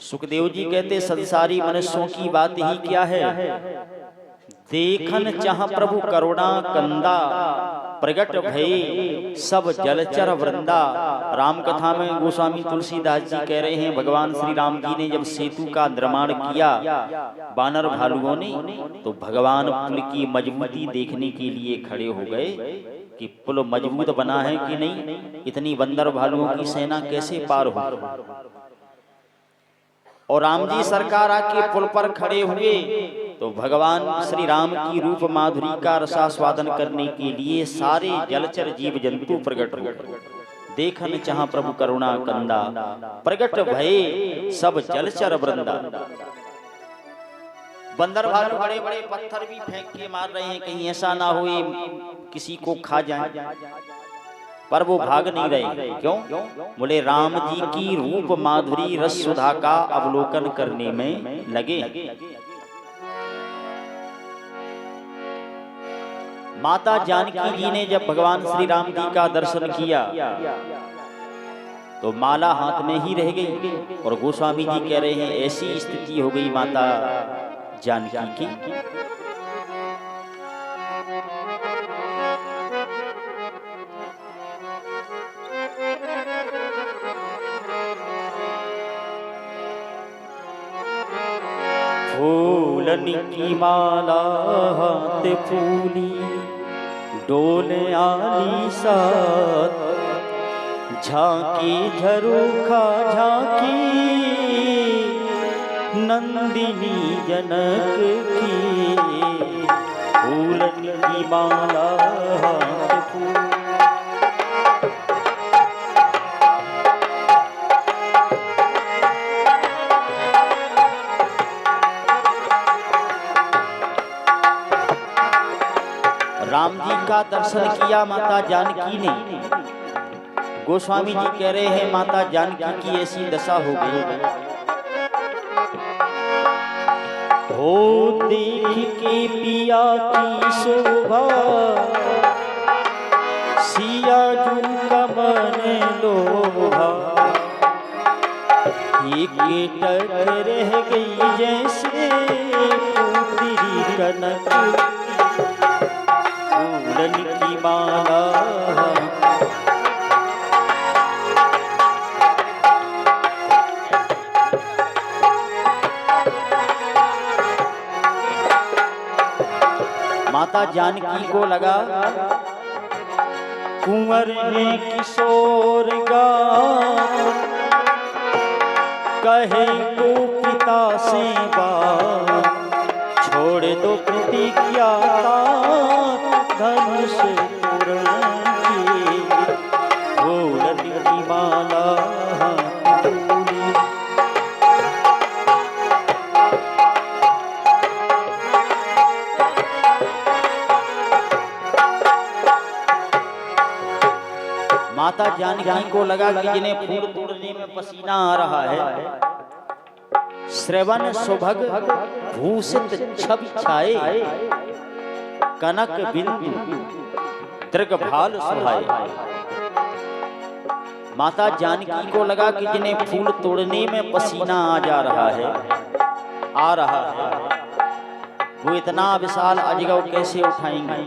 सुखदेव जी कहते संसारी मनुष्यों की बात ही क्या है, देखन चाह प्रभु करुणा कंदा, प्रगट भये सब जलचर वृंदा। राम कथा में गोस्वामी तुलसीदास जी कह रहे हैं, भगवान श्री राम जी ने जब सेतु का निर्माण किया बानर भालुओं ने, तो भगवान पुल की मजबूती देखने के लिए खड़े हो गए कि पुल मजबूत बना है कि नहीं, इतनी बंदर भालुओं की सेना कैसे पार हो। और राम जी सरकार आके पुल पर खड़े हुए तो भगवान श्री राम की रूप माधुरी का रसास्वादन करने के लिए सारे जलचर जीव जंतु प्रकट हो। देखन चाह प्रभु करुणा कंदा, प्रगट भये सब जलचर वृंदा। बंदर भालू बड़े बड़े पत्थर भी फेंक के मार रहे हैं, कहीं ऐसा ना हो किसी को खा जाए, पर वो भाग नहीं रहे। क्यों? बोले राम जी की रूप माधुरी रस सुधा का अवलोकन करने में लगे। माता जानकी जी ने जब भगवान श्री राम जी का दर्शन किया तो माला हाथ में ही रह गई, और गोस्वामी जी कह रहे हैं ऐसी स्थिति हो गई माता जानकी की। फूलन की माला हाथ फूली, डोले आली साथ, झांकी झरोखा झांकी, नंदिनी जनक की। फूलन की माला हाथ फूली, राम जी का दर्शन किया माता जानकी ने। गोस्वामी जी कह रहे हैं माता जानकी की ऐसी दशा हो गई, हो देख के पिया की शोभा, सिया जू का मन लोभा, एक टक रह गई जैसे पुत्री कनक। फूलन की माला माता जानकी को लगा कुंवर में किशोर गा, कहे को पिता से बात, छोड़ दो प्रतिज्ञा धनुष की। फूलन की माला फूली, माता जानकी को लगा कि जिन्हें फूल तोड़ने में पसीना आ रहा है, श्रवण सुभग भूषित छवि छाए, कनक बिंदु दृगभाल सुहाए। माता जानकी को लगा कि जिन्हें फूल तोड़ने में पसीना आ जा रहा है, आ रहा है, वो इतना विशाल अजगर कैसे उठाएंगे।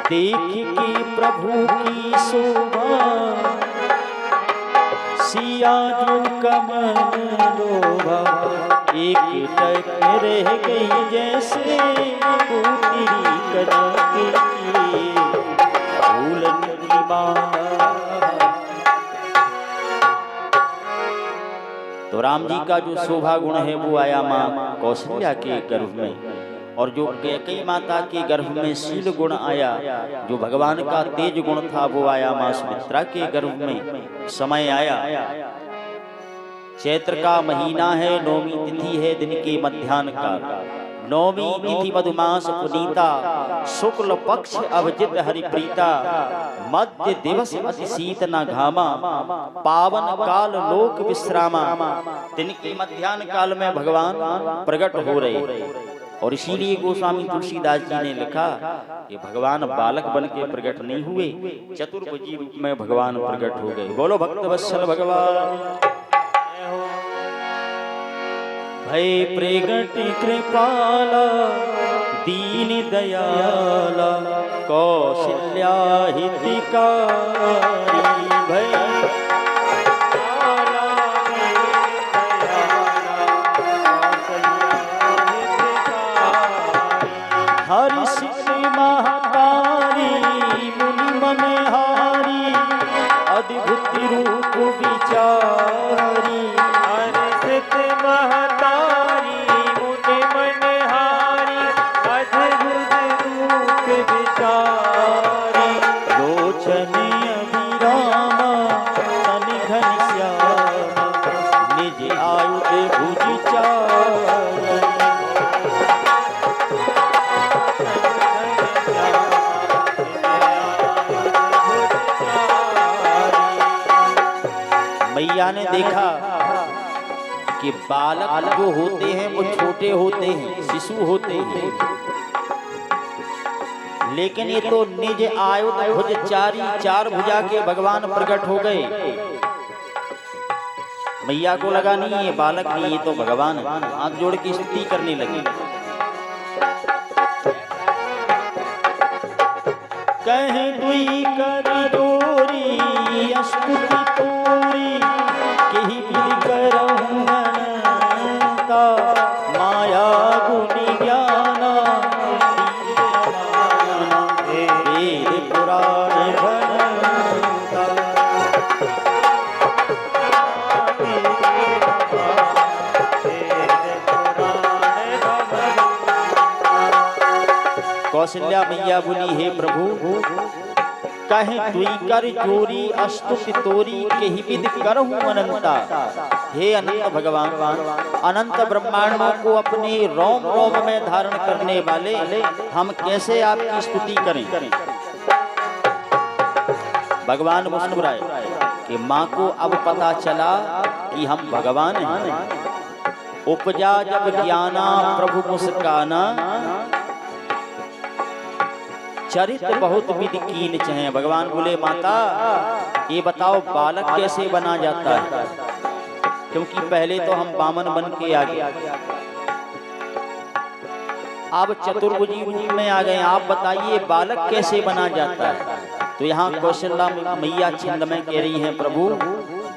देख के प्रभु की शोभा, सिया जू का मन लोभा, एक टक रह गई जैसे पुत्री कनक की। फूलन की माला। तो राम जी का जो शोभा गुण है वो आया माँ कौशल्या के गर्भ में, और जो कैकेयी माता के गर्भ में शील गुण आया, जो भगवान का तेज गुण था वो आया माँ सुमित्रा के गर्भ में। समय आया, चैत्र का महीना है, नौमी तिथि है, दिन के मध्याह्न का। नौमी तिथि मधुमास पुनीता, शुक्ल पक्ष अभिजित हरिप्रीता, मध्य दिवस अति शीत न घामा, पावन काल लोक विश्रामा। दिन के मध्याह्न काल में भगवान प्रकट हो रहे, और इसीलिए गोस्वामी तुलसीदास जी ने लिखा कि भगवान बालक बन के प्रकट नहीं हुए, चतुर्भुजी रूप में भगवान प्रकट हो गए। बोलो भक्त वत्सल भगवान। भय प्रगट कृपाला दीन दयाला कौशल्या हितकारी। भय हर्षित महतारी मुनि मनहारी अद्भुत रूप विचारी। हर्षित महतारी मुनि मनहारी अद्भुत रूप विचारी। लोचन अभिरामा तन घनश्यामा निज आयुध भुज चारी। मैया ने देखा कि बालक जो होते हैं वो छोटे होते हैं, शिशु होते हैं, लेकिन ये तो निज आयुध भुज चारी, चार भुजा के भगवान प्रकट हो गए। मैया को लगा नहीं ये बालक नहीं, ये तो भगवान है। हाथ जोड़ के स्तुति करने लगी। कहे दुई कर डोरी स्तुति तोरी कही विधि करहु अनंता। माया गुण ज्ञाना वेद पुराण भणता। कौशल्या मैया बोली हे प्रभु कहे दुई कर जोरी अस्तुति तोरी कही विधि करहु अनंता। हे अनंत भगवान, अनंत ब्रह्मांडों को अपने रोम रोम में धारण करने वाले हम कैसे आपकी स्तुति करें। भगवान मुस्कुराए कि माँ को अब पता चला कि हम भगवान हैं। उपजा जब ज्ञाना प्रभु मुस्काना चरित्र बहुत विधि कीन चाहे। भगवान बोले माता ये बताओ बालक कैसे बना जाता है, क्योंकि पहले तो हम बामन बन के आ गए, अब चतुर्भुजी रूप में आ गए। आप बताइए बालक कैसे बना जाता है। तो यहाँ कौशल्या मैया छिंद में कह रही हैं प्रभु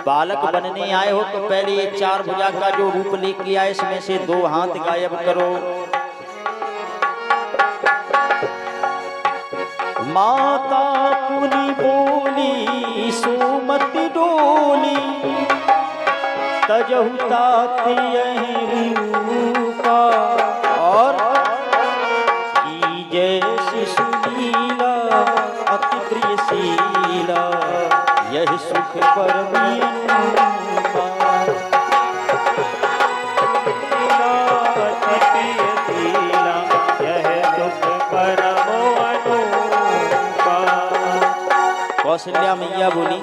बालक बनने आए हो तो पहले ये चार भुजा का जो रूप लेके आए इसमें से दो हाथ गायब करो। माता पुनि बोली सुमति डोली तजहु तात यही रूपा। और की जय शिशु लीला अति प्रियशीला यह सुख परमी अनुपा। कौशल्या मैया बोली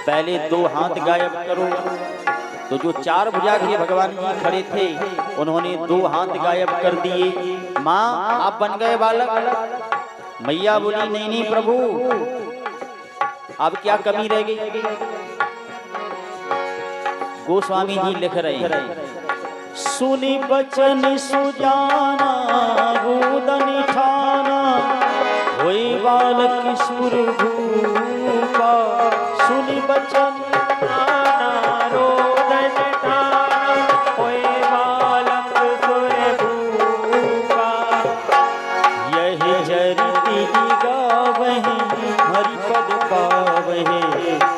पहले दो हाथ गायब करो। तो जो चार भुजा के भगवान जी खड़े थे उन्होंने दो हाथ गायब कर दिए। माँ आप बन गए बालक। मैया बोली नहीं नहीं प्रभु अब क्या कमी रह गई। गोस्वामी जी लिख रहे हैं सुनी बचन सुजाना रोदन ठाना होई बालक सुर भूपा। सुनी बचन रोदन ठाना होई बालक सुर भूपा। यही चरिति गावहि हरिपद पावहि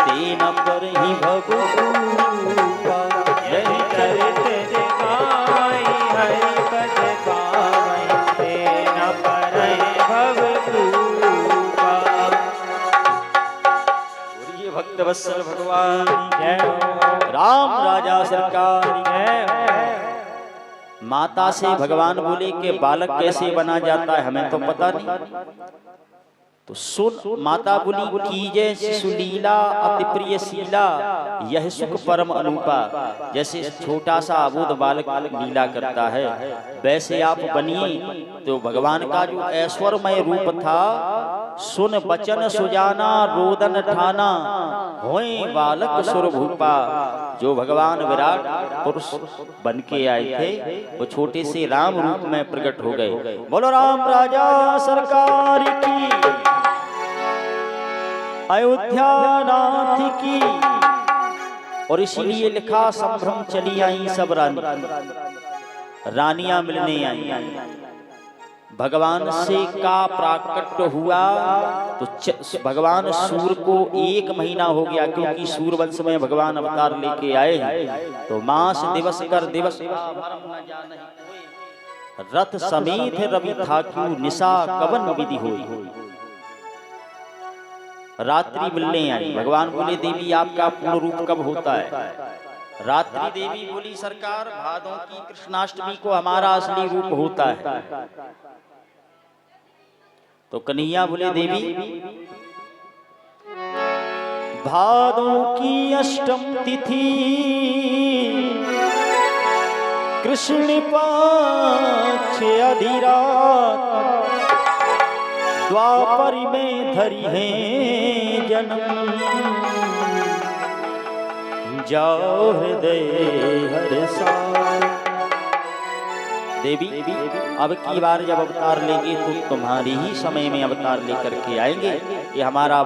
तेन पर ही भगवूपा। यही चरिति गावहि हरिपद पावहि तेन पर ही भगवूपा। भक्त वत्सल भगवान जय हो। राम राजा सरकार जय हो। माता से भगवान बोले कि बालक कैसे बना जाता है हमें तो पता नहीं। तो सुन माता बोली कीजे सुलीला अति प्रिय शीला, यह सुख परम अनुपा। जैसे छोटा सा अबोध बालक लीला करता है, वैसे आप बनिए। तो भगवान का जो ऐश्वर्यमय रूप था, सुन बचन सुजाना रोदन ठाना, होए बालक सुर भूपा। जो भगवान विराट पुरुष बन के आए थे, वो छोटे से राम रूप में प्रकट हो गए। बोलो राम राजा सरकार की, अयोध्या नाथ की। और इसीलिए लिखा संभ्रम चली आई सब रानियां मिलने आई। भगवान से का प्राकट्य हुआ तो भगवान सूर को 1 महीना हो गया, क्योंकि सूर वंश में भगवान अवतार लेके आए हैं। तो मास दिवस कर दिवस रथ समेत रवि थाक्यू, निशा कवन विधि होई। रात्रि मिलने आई। भगवान बोले देवी आपका पूर्ण रूप कब होता है? रात्रि देवी बोली सरकार भादों की कृष्णाष्टमी को हमारा असली रूप होता है। तो कन्हैया बोले देवी भादों की अष्टम तिथि कृष्ण पक्ष अधिरात, द्वापर में धरी है जन्म, जाओ हृदय हर्षा। देवी अब की बार जब अवतार लेंगे तो तुम्हारी ही समय में अवतार लेकर के आएंगे। ये हमारा